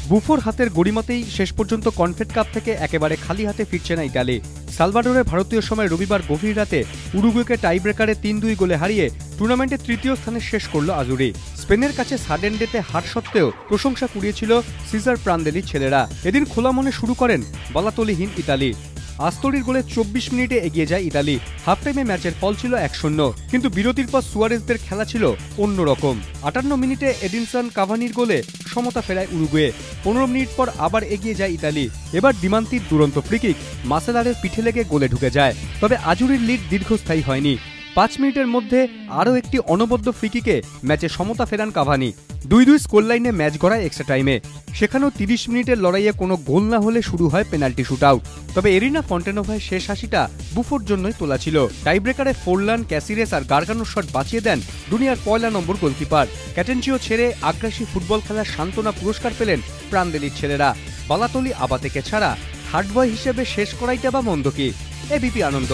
বুফোর হাতের গড়িমতেই শেষ পর্যন্ত কনফেড কাপ থেকে একেবারে খালি হাতে ফিরছে না ইতালি। সালভাডোরে ভারতীয় সময় রবিবার গভীর রাতে উরুগুয়েকে টাই ব্রেকারে ৩-২ গোলে হারিয়ে টুর্নামেন্টে তৃতীয় স্থানে শেষ করল আজুরি। স্পেনের কাছে সাডেন ডেতে হার সত্ত্বেও প্রশংসা কুড়িয়েছিল সিজার প্রান্দেলির ছেলেরা। এদিন খোলা মনে শুরু করেন বলাতলিহীন ইতালি। আস্তরির গোলে ২৪ মিনিটে এগিয়ে যায় ইতালি। হাফ টাইমে ম্যাচের ফল ছিল ১-০, কিন্তু বিরতির পর সুয়ারেজদের খেলা ছিল অন্যরকম। ৫৮ মিনিটে এডিনসন কাভানির গোলে সমতা ফেরায় উরুগুয়ে। ১৫ মিনিট পর আবার এগিয়ে যায় ইতালি। এবার দিমান্তির দুরন্ত ফ্রিকিক মাসেলারের পিঠে লেগে গোলে ঢুকে যায়। তবে আজুরির লিড দীর্ঘস্থায়ী হয়নি। ৫ মিনিটের মধ্যে আরও একটি অনবদ্য ফ্রিকিকে ম্যাচে সমতা ফেরান কাভানি। ২-২ স্কোর লাইনে ম্যাচ গড়ায় এক্সট্রা টাইমে। সেখানেও ৩০ মিনিটের লড়াইয়ে কোনো গোল না হলে শুরু হয় পেনাল্টি শুটআউট। তবে এরিনা ফন্টেনোভায় শেষ হাসিটা বুফোর জন্যই তোলা ছিল। টাইব্রেকারে ফোরলান, ক্যাসিরেস আর গার্গানোর শট বাঁচিয়ে দেন দুনিয়ার পয়লা নম্বর গোলকিপার। ক্যাটেনচিও ছেড়ে আগ্রাসী ফুটবল খেলার সান্ত্বনা পুরস্কার পেলেন প্রান্দেলির ছেলেরা। বালাতলি আবাতেকে ছাড়া থার্ড বয় হিসেবে শেষ করাইটা বা মন্দ কি? এবিপি আনন্দ।